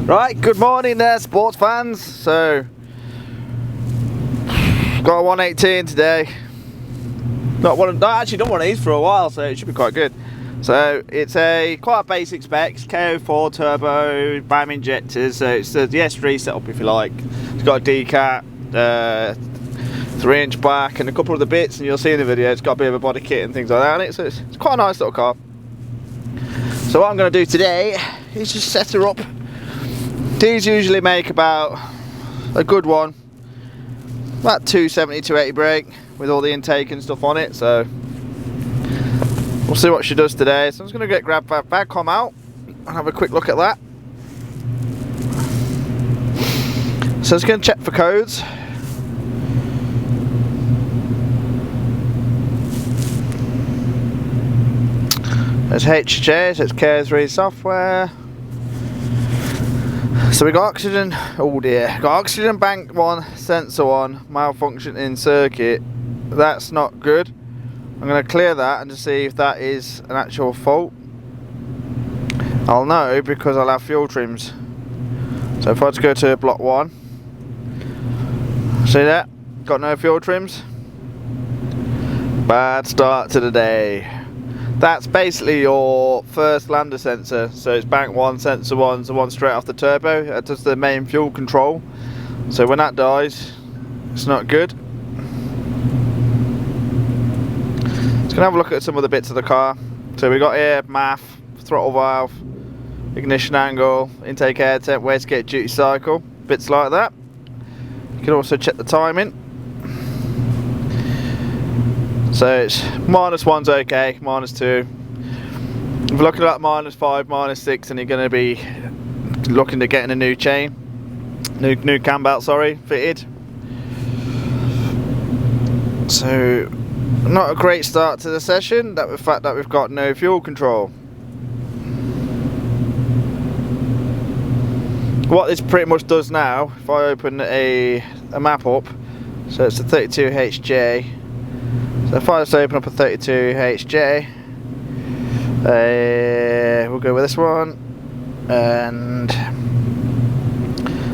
Right, good morning there, sports fans. So, got a 118 today. Not actually done one of these for a while, so it should be quite good. So it's quite a basic specs, KO4 turbo, BAM injectors. So it's the S3 setup if you like. It's got a decat, 3-inch back, and a couple of the bits, and you'll see in the video. It's got a bit of a body kit and things like that on it. So it's quite a nice little car. So what I'm going to do today is just set her up. These usually make about a good one, about 270, 280 brake with all the intake and stuff on it. So we'll see what she does today. So I'm just going to grab that backcom out and have a quick look at that. So I'm just going to check for codes. There's HJ, so it's KO3 software. So we got oxygen, oh dear, got oxygen bank 1, sensor 1, malfunction in circuit. That's not good. I'm going to clear that and just see if that is an actual fault. I'll know because I'll have fuel trims. So if I just go to block 1, see that? Got no fuel trims. Bad start to the day. That's basically your first lambda sensor. So it's bank 1, sensor 1, the one straight off the turbo. That does the main fuel control. So when that dies, it's not good. Just gonna have a look at some of the bits of the car. So we got here MAF, throttle valve, ignition angle, intake air temp, wastegate duty cycle, bits like that. You can also check the timing. So it's -1's okay, -2. If you're looking at -5, -6, and you're going to be looking to getting a new chain, new cam belt, sorry, fitted. So not a great start to the session. That the fact that we've got no fuel control. What this pretty much does now, if I open a map up, so it's a 32 HJ. So if I just open up a 32 HJ, we'll go with this one, and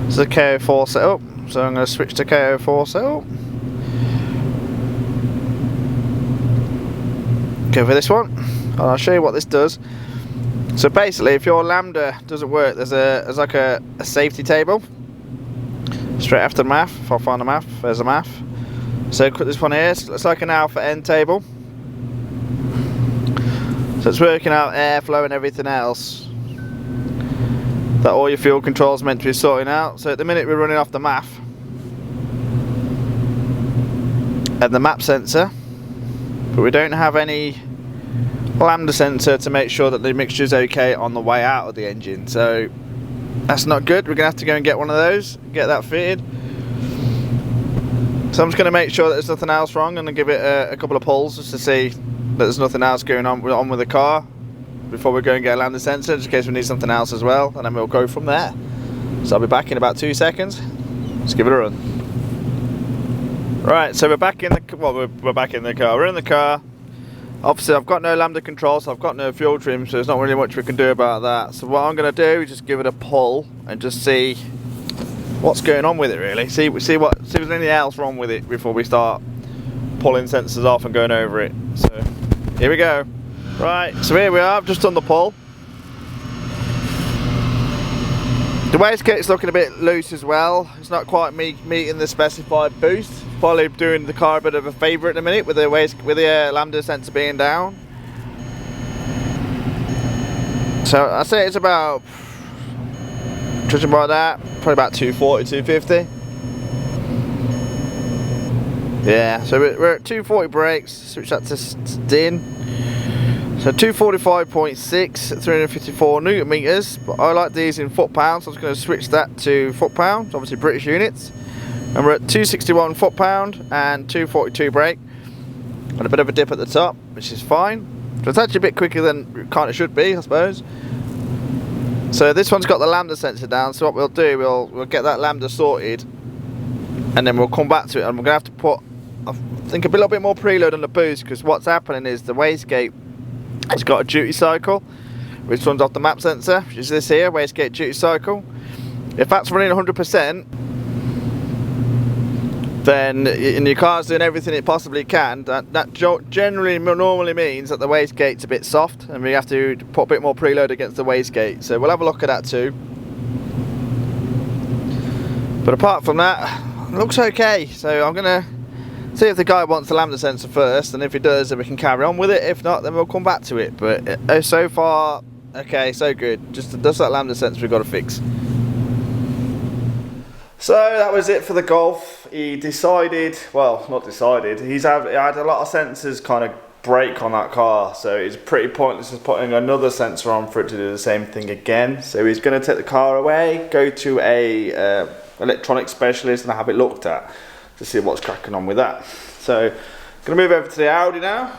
it's a KO4 setup. So I'm going to switch to KO4 setup. Go for this one, and I'll show you what this does. So basically, if your lambda doesn't work, there's like a safety table straight after the MAF. If I find the MAF, there's a MAF. So this one here, so it's like an alpha N table. So it's working out airflow and everything else that all your fuel control is meant to be sorting out. So at the minute we're running off the MAF and the map sensor, but we don't have any lambda sensor to make sure that the mixture is okay on the way out of the engine. So that's not good. We're gonna have to go and get one of those, get that fitted. So I'm just going to make sure that there's nothing else wrong, and give it a couple of pulls just to see that there's nothing else going on with the car before we go and get a lambda sensor, just in case we need something else as well, and then we'll go from there. So I'll be back in about 2 seconds. Let's give it a run. Right, so we're back in the we're back in the car. We're in the car. Obviously I've got no lambda control, so I've got no fuel trim, so there's not really much we can do about that. So what I'm going to do is just give it a pull and just see what's going on with it, really. See if there's anything else wrong with it before we start pulling sensors off and going over it. So here we go. Right, so here we are. I've just done the pull. The wastegate's looking a bit loose as well. It's not quite meeting the specified boost. Probably doing the car a bit of a favour at the minute with the lambda sensor being down. So I say it's about, judging by that, probably about 240, 250. Yeah, so we're at 240 brakes. Switch that to DIN. So 245.6 at 354 Newton meters. But I like these in foot-pounds, so I'm just going to switch that to foot-pounds, obviously British units. And we're at 261 foot-pound and 242 brake. And a bit of a dip at the top, which is fine. So it's actually a bit quicker than it kind of should be, I suppose. So this one's got the lambda sensor down, so what we'll do, we'll get that lambda sorted, and then we'll come back to it, and we're going to have to put, I think, a little bit more preload on the boost, because what's happening is the wastegate has got a duty cycle, which runs off the map sensor, which is this here, wastegate duty cycle. If that's running 100%, then and your car's doing everything it possibly can, that generally normally means that the wastegate's a bit soft and we have to put a bit more preload against the wastegate. So we'll have a look at that too. But apart from that, it looks okay. So I'm gonna see if the guy wants the lambda sensor first, and if he does, then we can carry on with it. If not, then we'll come back to it. But so far, okay, so good. Just that lambda sensor we've got to fix. So that was it for the Golf. He decided, well, not decided, he had a lot of sensors kind of break on that car, so it's pretty pointless just putting another sensor on for it to do the same thing again. So he's going to take the car away, go to a electronic specialist and have it looked at to see what's cracking on with that. So going to move over to the Audi now.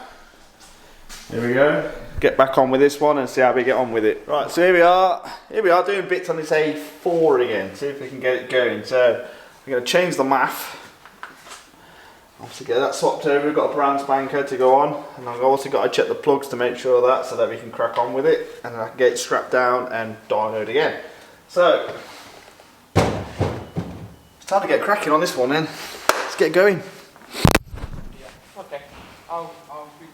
Here we go. Get back on with this one and see how we get on with it. Right, so here we are doing bits on this A4 again, see if we can get it going. So we're going to change the MAF. Obviously get that swapped over, we've got a brand spanker to go on, and I've also got to check the plugs to make sure of that so that we can crack on with it, and then I can get it strapped down and dynoed again. So it's time to get cracking on this one then. Let's get going. Yeah, okay. I'll speak.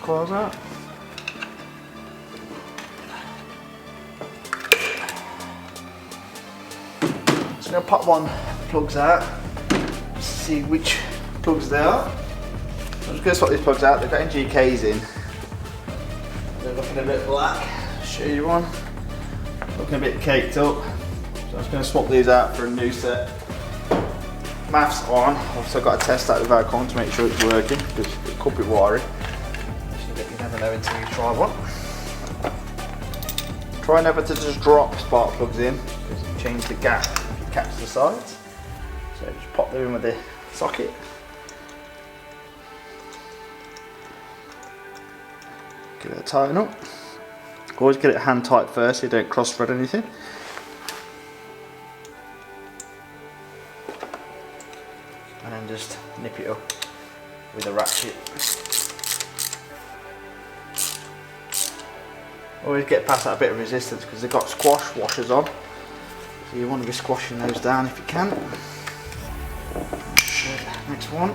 Close that. Just going to pop one plugs out, see which plugs they are. I'm just going to swap these plugs out. They've got NGKs in. They're looking a bit black. I'll show you one. Looking a bit caked up. So I'm just going to swap these out for a new set. MAF's on. I've also got to test that with aircon to make sure it's working because it could be wiry. You never know until you try one. Try never to just drop spark plugs in because you change the gap if you catch the sides. So just pop them in with the socket. Give it a tighten up. Always get it hand tight first so you don't cross thread anything. And then just nip it up with a ratchet. Always get past that bit of resistance because they've got squash washers on, so you want to be squashing those down if you can. Next one.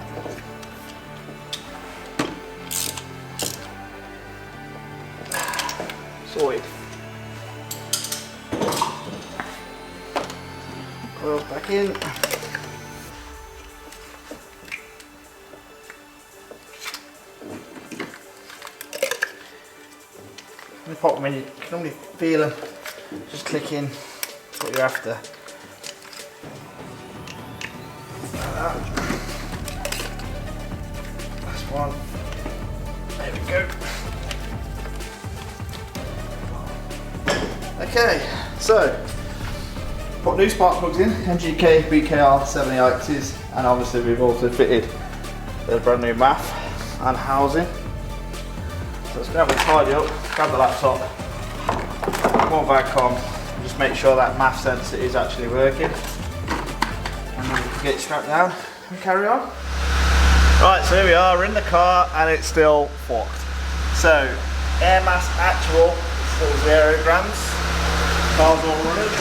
Sorted. Coils back in. Pop them in, you can normally feel them just click in what you're after. Like that. That's one. There we go. Okay, so put new spark plugs in, MGK BKR 70X's, and obviously we've also fitted the brand new MAF and housing. So let's grab it tidy up, grab the laptop, more VACCOM, just make sure that MAF sensor is actually working, and then we can get it strapped down and carry on. Right, so here we are, we're in the car and it's still fucked. So, air mass actual is still 0 grams, car's all running.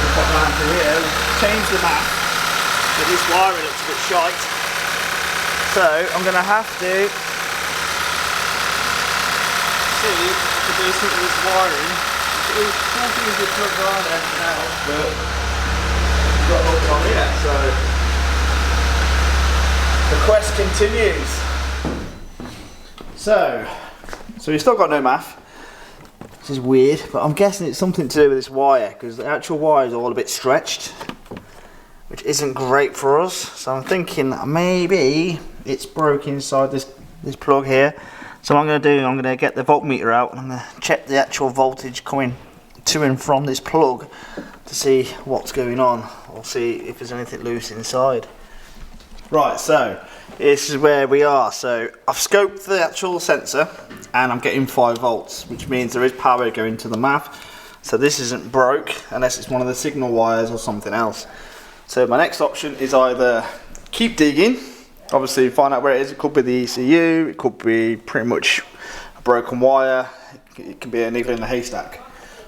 We'll put that into here, change the MAF, but this wiring looks a bit shite. So, I'm going to have to did to do something with wiring. It was all things with plugged on and everything else, but got nothing on here, so the quest continues. So we've still got no math. This is weird, but I'm guessing it's something to do with this wire, because the actual wire is all a bit stretched, which isn't great for us. So I'm thinking that maybe it's broke inside this plug here. So what I'm going to do, I'm going to get the voltmeter out and I'm going to check the actual voltage coming to and from this plug to see what's going on, or see if there's anything loose inside. Right, so this is where we are. So I've scoped the actual sensor and I'm getting 5 volts, which means there is power going to the math. So this isn't broke unless it's one of the signal wires or something else. So my next option is either keep digging, obviously find out where it is. It could be the ECU, it could be pretty much a broken wire, it can be a needle in a haystack.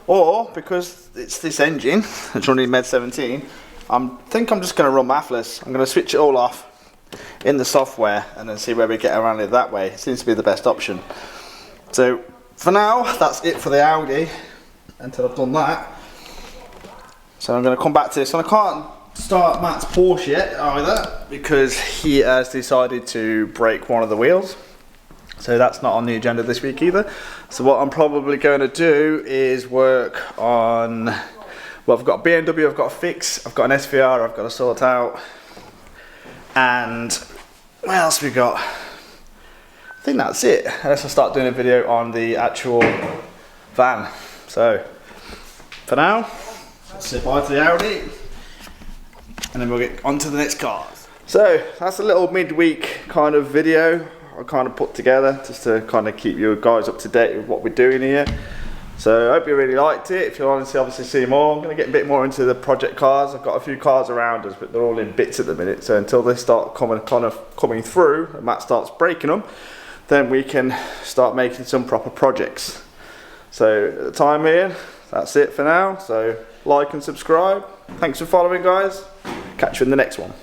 Or, because it's this engine, it's running Med 17, I think I'm just going to run mathless. I'm going to switch it all off in the software and then see where we get around it that way. It seems to be the best option. So for now, that's it for the Audi until I've done that. So I'm going to come back to this, and I can't start Matt's Porsche yet either because he has decided to break one of the wheels. So that's not on the agenda this week either. So what I'm probably going to do is work on, well, I've got a BMW I've got to fix, I've got an SVR I've got to sort out, and what else we got? I think that's it, unless I start doing a video on the actual van. So for now, let's say bye to the Audi and then we'll get on to the next cars. So that's a little midweek kind of video I kind of put together just to kind of keep you guys up to date with what we're doing here. So I hope you really liked it. If you want to obviously see more, I'm going to get a bit more into the project cars. I've got a few cars around us, but they're all in bits at the minute. So until they start coming through and Matt starts breaking them, then we can start making some proper projects. So at the time here, that's it for now. So like and subscribe. Thanks for following, guys. Catch you in the next one.